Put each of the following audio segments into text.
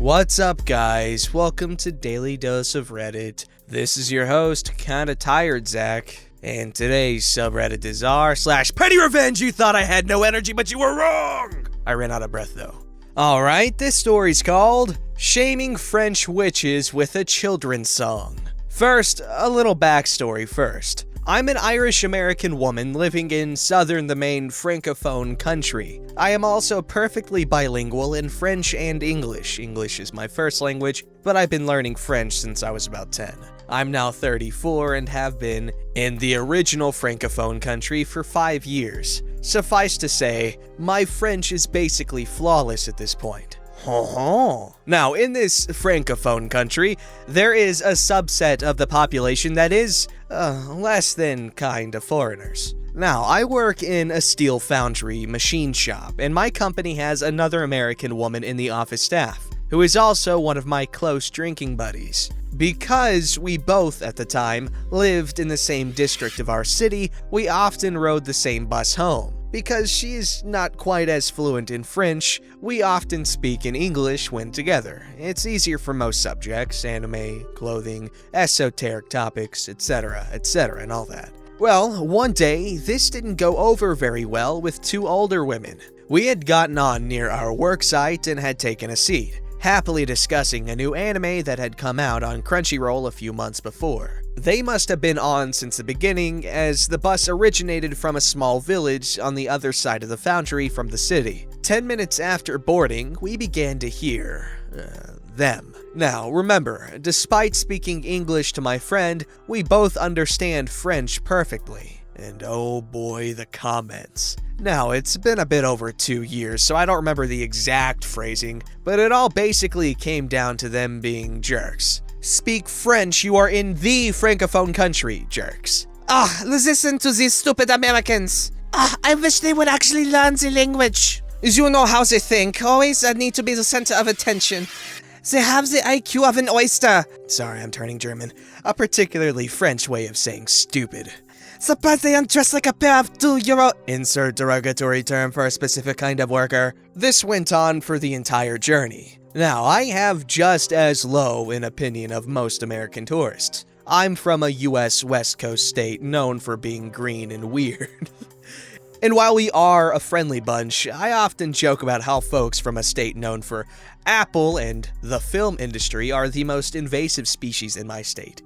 What's up, guys? Welcome to Daily Dose of Reddit. This is your host, Kinda Tired Zach, and today's subreddit is r/PettyRevenge. You thought I had no energy, but you were wrong! I ran out of breath, though. Alright, this story's called Shaming French Witches with a Children's Song. First, a little backstory first. I'm an Irish-American woman living in southern the main francophone country. I am also perfectly bilingual in French and English. English is my first language, but I've been learning French since I was about 10. I'm now 34 and have been in the original francophone country for 5 years. Suffice to say, my French is basically flawless at this point. Now, in this francophone country, there is a subset of the population that is less than kind of foreigners. Now, I work in a steel foundry machine shop, and my company has another American woman in the office staff, who is also one of my close drinking buddies. Because we both, at the time, lived in the same district of our city, we often rode the same bus home. Because she is not quite as fluent in French, we often speak in English when together. It's easier for most subjects, anime, clothing, esoteric topics, etc., and all that. Well, one day, this didn't go over very well with two older women. We had gotten on near our work site and had taken a seat, happily discussing a new anime that had come out on Crunchyroll a few months before. They must have been on since the beginning, as the bus originated from a small village on the other side of the foundry from the city. 10 minutes after boarding, we began to hear them. Now, remember, despite speaking English to my friend, we both understand French perfectly. And oh boy, the comments. Now, it's been a bit over 2 years, so I don't remember the exact phrasing, but it all basically came down to them being jerks. Speak French, you are in the francophone country, jerks. Listen to these stupid Americans. I wish they would actually learn the language. You know how they think, always need to be the center of attention. They have the IQ of an oyster. Sorry, I'm turning German. A particularly French way of saying stupid. Surprised they undress like a pair of €2. Insert derogatory term for a specific kind of worker. This went on for the entire journey. Now, I have just as low an opinion of most American tourists. I'm from a US West Coast state known for being green and weird. And while we are a friendly bunch, I often joke about how folks from a state known for Apple and the film industry are the most invasive species in my state.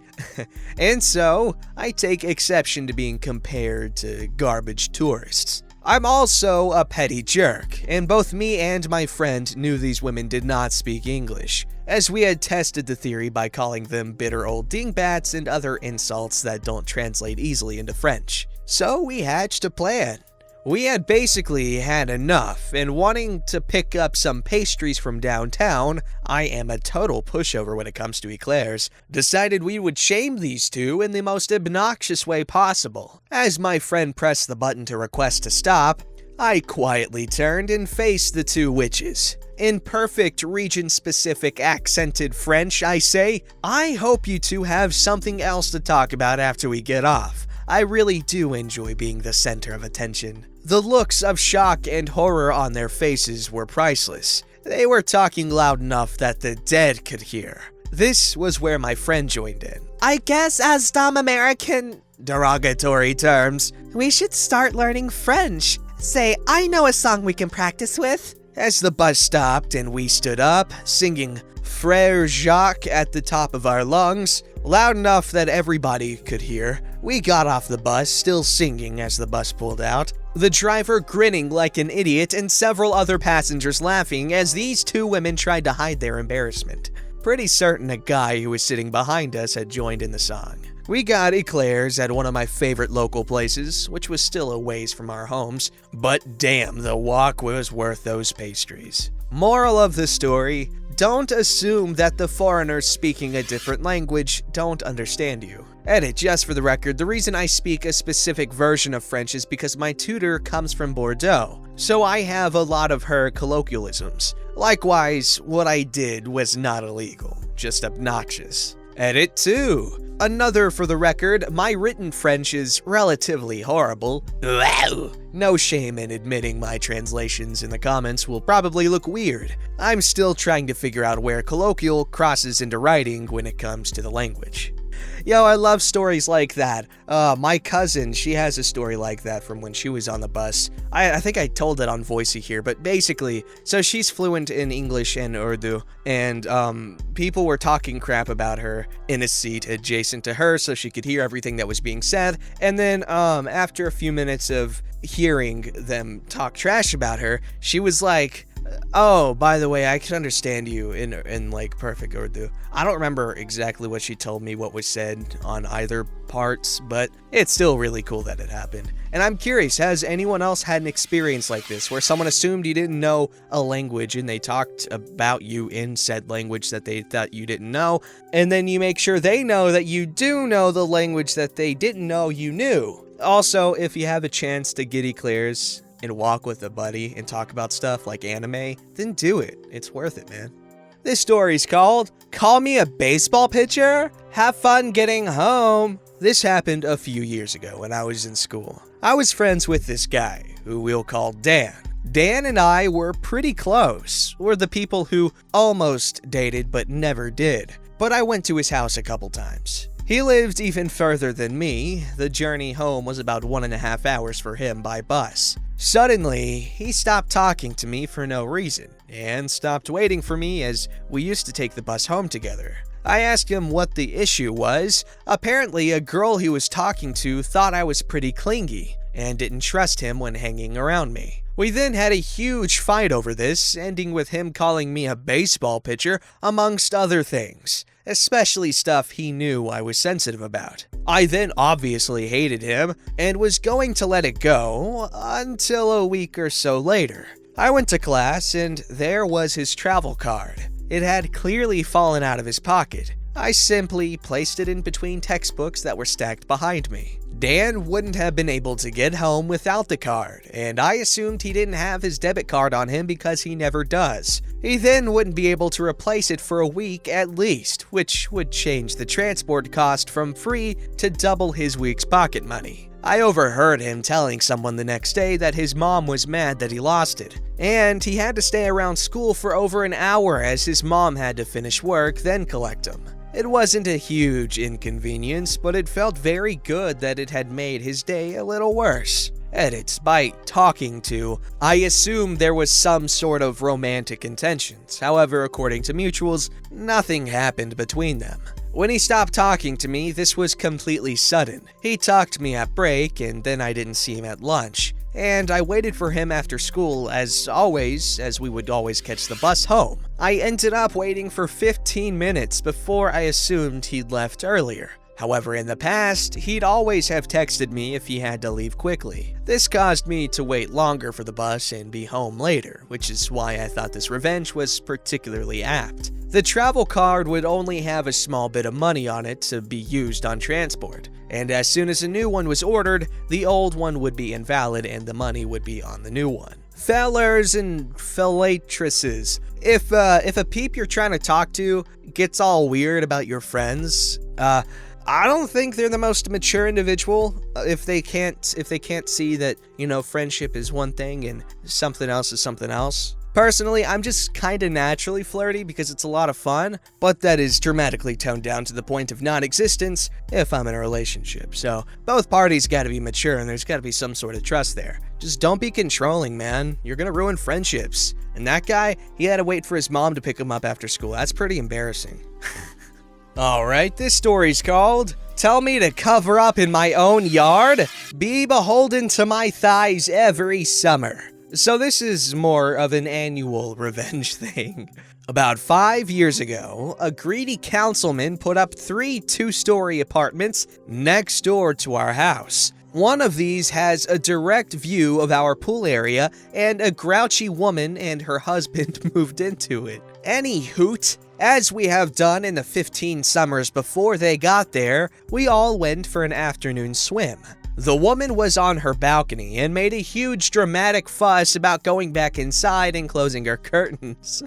And so, I take exception to being compared to garbage tourists. I'm also a petty jerk, and both me and my friend knew these women did not speak English, as we had tested the theory by calling them bitter old dingbats and other insults that don't translate easily into French. So we hatched a plan. We had basically had enough, and wanting to pick up some pastries from downtown, I am a total pushover when it comes to eclairs, decided we would shame these two in the most obnoxious way possible. As my friend pressed the button to request to stop, I quietly turned and faced the two witches. In perfect region-specific accented French, I say, I hope you two have something else to talk about after we get off. I really do enjoy being the center of attention. The looks of shock and horror on their faces were priceless. They were talking loud enough that the dead could hear. This was where my friend joined in. I guess as dumb American derogatory terms, we should start learning French. Say, I know a song we can practice with. As the bus stopped and we stood up, singing Frère Jacques at the top of our lungs, loud enough that everybody could hear, we got off the bus, still singing as the bus pulled out, the driver grinning like an idiot and several other passengers laughing as these two women tried to hide their embarrassment. Pretty certain a guy who was sitting behind us had joined in the song. We got eclairs at one of my favorite local places, which was still a ways from our homes, but damn, the walk was worth those pastries. Moral of the story, don't assume that the foreigners speaking a different language don't understand you. Edit, just for the record, the reason I speak a specific version of French is because my tutor comes from Bordeaux, so I have a lot of her colloquialisms. Likewise, what I did was not illegal, just obnoxious. Edit 2. Another for the record, my written French is relatively horrible. Wow. No shame in admitting my translations in the comments will probably look weird. I'm still trying to figure out where colloquial crosses into writing when it comes to the language. Yo, I love stories like that. My cousin, she has a story like that from when she was on the bus. I think I told it on Voicey here, but basically, so she's fluent in English and Urdu, and people were talking crap about her in a seat adjacent to her so she could hear everything that was being said, and then after a few minutes of hearing them talk trash about her, she was like, oh, by the way, I can understand you in like perfect Urdu. I don't remember exactly what she told me what was said on either parts, but it's still really cool that it happened. And I'm curious, has anyone else had an experience like this where someone assumed you didn't know a language and they talked about you in said language that they thought you didn't know, and then you make sure they know that you do know the language that they didn't know you knew? Also, if you have a chance to giddy clears and walk with a buddy and talk about stuff like anime, then do it. It's worth it, man. This story's called Call Me a Baseball Pitcher? Have fun getting home. This happened a few years ago when I was in school. I was friends with this guy, who we'll call Dan. Dan and I were pretty close. We're the people who almost dated but never did. But I went to his house a couple times. He lived even further than me. The journey home was about 1.5 hours for him by bus. Suddenly, he stopped talking to me for no reason, and stopped waiting for me as we used to take the bus home together. I asked him what the issue was. Apparently, a girl he was talking to thought I was pretty clingy, and didn't trust him when hanging around me. We then had a huge fight over this, ending with him calling me a baseball pitcher, amongst other things, especially stuff he knew I was sensitive about. I then obviously hated him, and was going to let it go, until a week or so later. I went to class, and there was his travel card. It had clearly fallen out of his pocket. I simply placed it in between textbooks that were stacked behind me. Dan wouldn't have been able to get home without the card, and I assumed he didn't have his debit card on him because he never does. He then wouldn't be able to replace it for a week at least, which would change the transport cost from free to double his week's pocket money. I overheard him telling someone the next day that his mom was mad that he lost it, and he had to stay around school for over an hour as his mom had to finish work, then collect him. It wasn't a huge inconvenience, but it felt very good that it had made his day a little worse. Edits by talking to, I assumed there was some sort of romantic intentions. However, according to mutuals, nothing happened between them. When he stopped talking to me, this was completely sudden. He talked to me at break, and then I didn't see him at lunch. And I waited for him after school as always, as we would always catch the bus home. I ended up waiting for 15 minutes before I assumed he'd left earlier. However, in the past, he'd always have texted me if he had to leave quickly. This caused me to wait longer for the bus and be home later, which is why I thought this revenge was particularly apt. The travel card would only have a small bit of money on it to be used on transport, and as soon as a new one was ordered, the old one would be invalid and the money would be on the new one. Fellers and fellatresses, if a peep you're trying to talk to gets all weird about your friends, I don't think they're the most mature individual if they can't see that, friendship is one thing and something else is something else. Personally, I'm just kinda naturally flirty because it's a lot of fun, but that is dramatically toned down to the point of non-existence if I'm in a relationship. So both parties gotta be mature and there's gotta be some sort of trust there. Just don't be controlling, man. You're gonna ruin friendships. And that guy, he had to wait for his mom to pick him up after school. That's pretty embarrassing. Alright, this story's called Tell Me to Cover Up in My Own Yard? Be beholden to my thighs every summer. So this is more of an annual revenge thing. About 5 years ago, a greedy councilman put up 3 two-story apartments next door to our house. One of these has a direct view of our pool area, and a grouchy woman and her husband moved into it. Any hoot, as we have done in the 15 summers before they got there, we all went for an afternoon swim. The woman was on her balcony and made a huge dramatic fuss about going back inside and closing her curtains.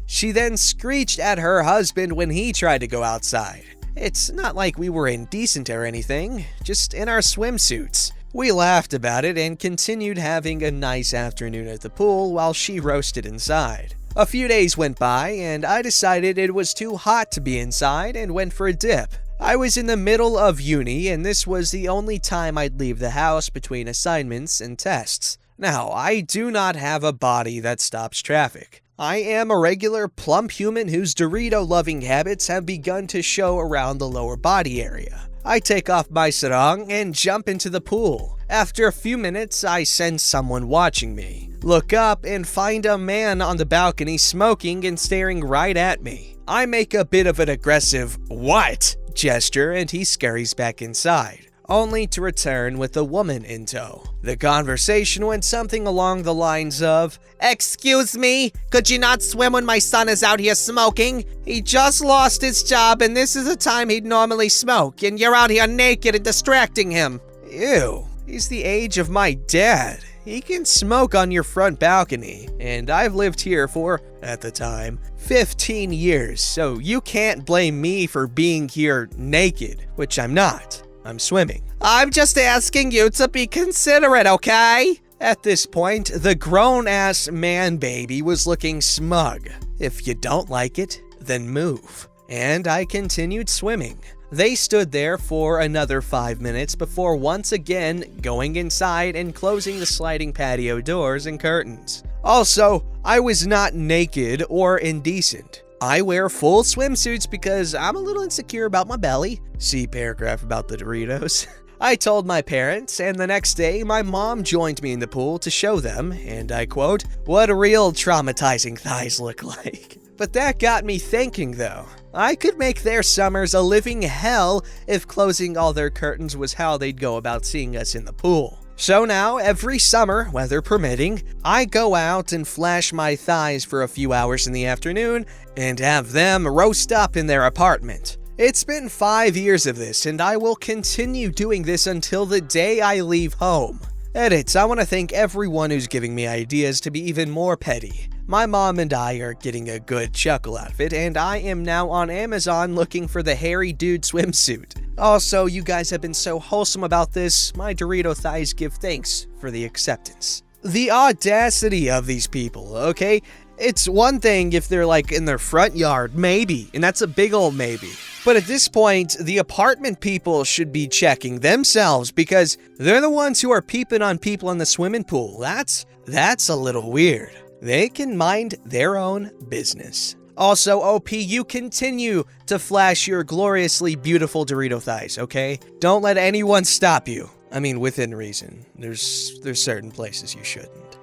She then screeched at her husband when he tried to go outside. It's not like we were indecent or anything, just in our swimsuits. We laughed about it and continued having a nice afternoon at the pool while she roasted inside. A few days went by and I decided it was too hot to be inside and went for a dip. I was in the middle of uni and this was the only time I'd leave the house between assignments and tests. Now, I do not have a body that stops traffic. I am a regular plump human whose Dorito-loving habits have begun to show around the lower body area. I take off my sarong and jump into the pool. After a few minutes, I sense someone watching me. Look up and find a man on the balcony smoking and staring right at me. I make a bit of an aggressive, "What?" gesture and he scurries back inside, only to return with a woman in tow. The conversation went something along the lines of, Excuse me, could you not swim when my son is out here smoking? He just lost his job and this is the time he'd normally smoke, and you're out here naked and distracting him. Ew, he's the age of my dad. He can smoke on your front balcony, and I've lived here for, at the time, 15 years, so you can't blame me for being here naked, which I'm not. I'm swimming. I'm just asking you to be considerate, okay? At this point, the grown-ass man-baby was looking smug. If you don't like it, then move. And I continued swimming. They stood there for another 5 minutes before once again going inside and closing the sliding patio doors and curtains. Also, I was not naked or indecent. I wear full swimsuits because I'm a little insecure about my belly. See paragraph about the Doritos. I told my parents, and the next day my mom joined me in the pool to show them, and I quote, "What real traumatizing thighs look like." But that got me thinking though. I could make their summers a living hell if closing all their curtains was how they'd go about seeing us in the pool. So now, every summer, weather permitting, I go out and flash my thighs for a few hours in the afternoon and have them roast up in their apartment. It's been 5 years of this, and I will continue doing this until the day I leave home. Edits, I want to thank everyone who's giving me ideas to be even more petty. My mom and I are getting a good chuckle out of it, and I am now on Amazon looking for the hairy dude swimsuit. Also, you guys have been so wholesome about this, my Dorito thighs give thanks for the acceptance. The audacity of these people, okay? It's one thing if they're like in their front yard, maybe, and that's a big old maybe. But at this point, the apartment people should be checking themselves because they're the ones who are peeping on people in the swimming pool. That's a little weird. They can mind their own business. Also, OP, you continue to flash your gloriously beautiful Dorito thighs, okay? Don't let anyone stop you. I mean, within reason. There's certain places you shouldn't.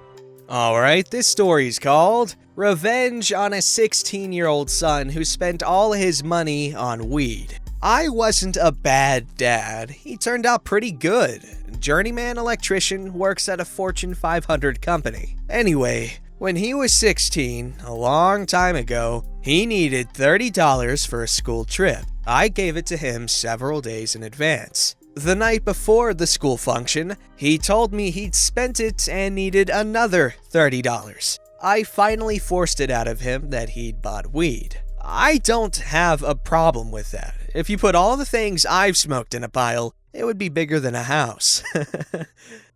Alright, this story's called Revenge on a 16-year-old Son Who Spent All His Money on Weed. I wasn't a bad dad. He turned out pretty good. Journeyman electrician, works at a Fortune 500 company. Anyway, when he was 16, a long time ago, he needed $30 for a school trip. I gave it to him several days in advance. The night before the school function, he told me he'd spent it and needed another $30. I finally forced it out of him that he'd bought weed. I don't have a problem with that. If you put all the things I've smoked in a pile, it would be bigger than a house.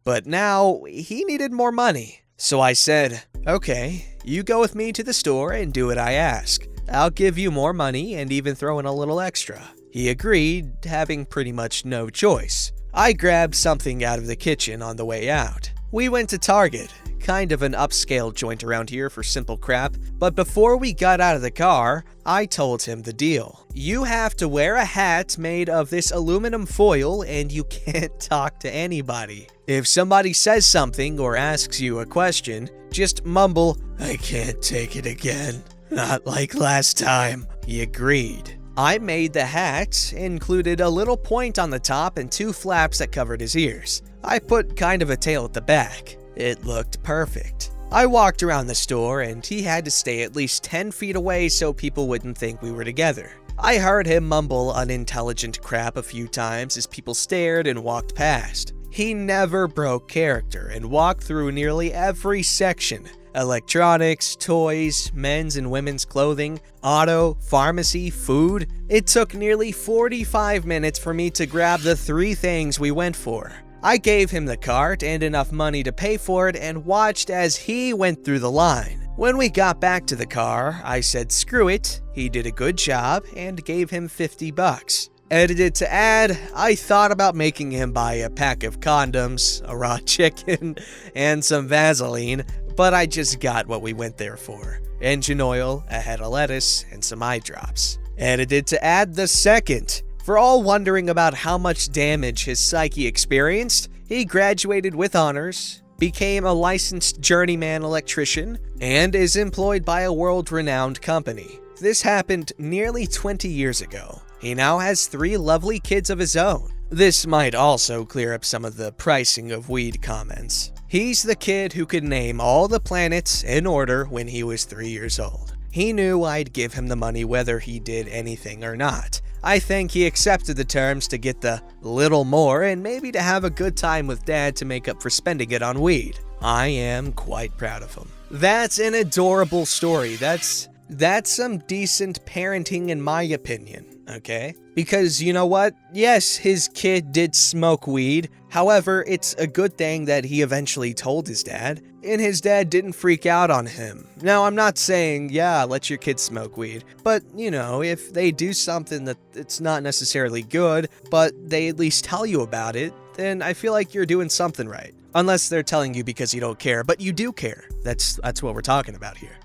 But now, he needed more money. So I said, okay, you go with me to the store and do what I ask. I'll give you more money and even throw in a little extra. He agreed, having pretty much no choice. I grabbed something out of the kitchen on the way out. We went to Target, kind of an upscale joint around here for simple crap, but before we got out of the car, I told him the deal. You have to wear a hat made of this aluminum foil and you can't talk to anybody. If somebody says something or asks you a question, just mumble, "I can't take it again. Not like last time." He agreed. I made the hat, included a little point on the top and 2 flaps that covered his ears. I put kind of a tail at the back. It looked perfect. I walked around the store and he had to stay at least 10 feet away so people wouldn't think we were together. I heard him mumble unintelligent crap a few times as people stared and walked past. He never broke character and walked through nearly every section. electronics, toys, men's and women's clothing, auto, pharmacy, food. It took nearly 45 minutes for me to grab the 3 things we went for. I gave him the cart and enough money to pay for it and watched as he went through the line. When we got back to the car, I said screw it, he did a good job, and gave him $50. Edited to add, I thought about making him buy a pack of condoms, a raw chicken, and some Vaseline, but I just got what we went there for. Engine oil, a head of lettuce, and some eye drops. Edited to add the second. For all wondering about how much damage his psyche experienced, he graduated with honors, became a licensed journeyman electrician, and is employed by a world-renowned company. This happened nearly 20 years ago. He now has 3 lovely kids of his own. This might also clear up some of the pricing of weed comments. He's the kid who could name all the planets in order when he was 3 years old. He knew I'd give him the money whether he did anything or not. I think he accepted the terms to get the little more and maybe to have a good time with Dad to make up for spending it on weed. I am quite proud of him. That's an adorable story. That's some decent parenting in my opinion, okay? Because you know what? Yes, his kid did smoke weed. However, it's a good thing that he eventually told his dad, and his dad didn't freak out on him. Now, I'm not saying, yeah, let your kid smoke weed, but, you know, if they do something that it's not necessarily good, but they at least tell you about it, then I feel like you're doing something right. Unless they're telling you because you don't care, but you do care. That's what we're talking about here.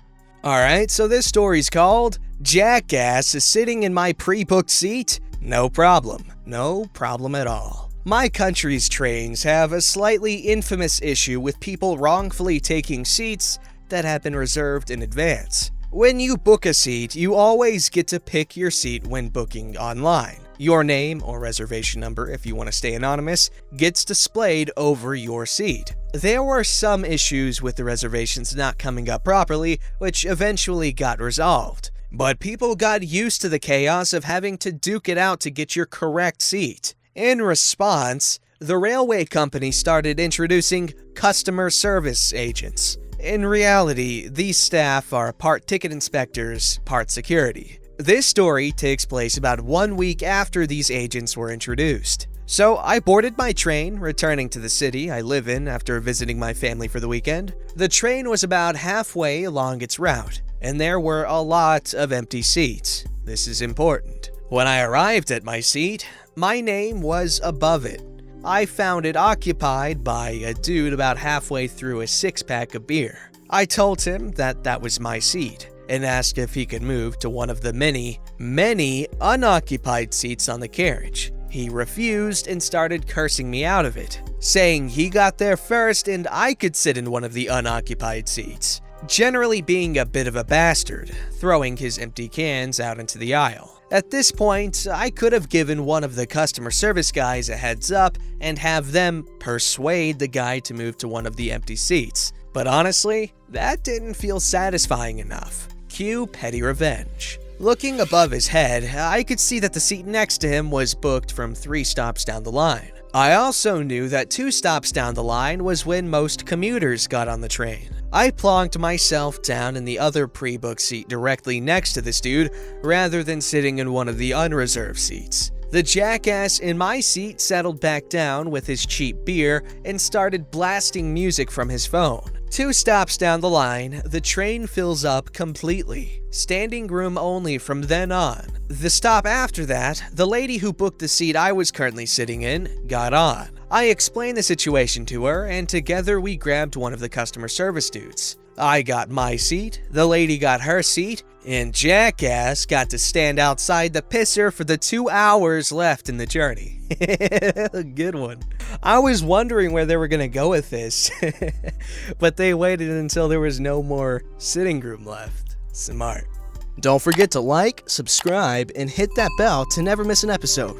Alright, so this story's called Jackass is Sitting in My Pre-Booked Seat? No problem. No problem at all. My country's trains have a slightly infamous issue with people wrongfully taking seats that have been reserved in advance. When you book a seat, you always get to pick your seat when booking online. Your name, or reservation number if you want to stay anonymous, gets displayed over your seat. There were some issues with the reservations not coming up properly, which eventually got resolved. But people got used to the chaos of having to duke it out to get your correct seat. In response, the railway company started introducing customer service agents. In reality, these staff are part ticket inspectors, part security. This story takes place about 1 week after these agents were introduced. So I boarded my train, returning to the city I live in after visiting my family for the weekend. The train was about halfway along its route, and there were a lot of empty seats. This is important. When I arrived at my seat, my name was above it. I found it occupied by a dude about halfway through a 6-pack of beer. I told him that was my seat, and asked if he could move to one of the many unoccupied seats on the carriage. He refused and started cursing me out of it, saying he got there first and I could sit in one of the unoccupied seats, generally being a bit of a bastard, throwing his empty cans out into the aisle. At this point, I could have given one of the customer service guys a heads up and have them persuade the guy to move to one of the empty seats. But honestly, that didn't feel satisfying enough. Cue PettyRevenge. Looking above his head, I could see that the seat next to him was booked from 3 stops down the line. I also knew that 2 stops down the line was when most commuters got on the train. I plonked myself down in the other pre-booked seat directly next to this dude, rather than sitting in one of the unreserved seats. The jackass in my seat settled back down with his cheap beer and started blasting music from his phone. 2 stops down the line, the train fills up completely. Standing room only from then on. The stop after that, the lady who booked the seat I was currently sitting in got on. I explained the situation to her, and together we grabbed one of the customer service dudes. I got my seat, the lady got her seat, and Jackass got to stand outside the pisser for the 2 hours left in the journey. Good one. I was wondering where they were going to go with this, but they waited until there was no more sitting room left. Smart. Don't forget to like, subscribe, and hit that bell to never miss an episode.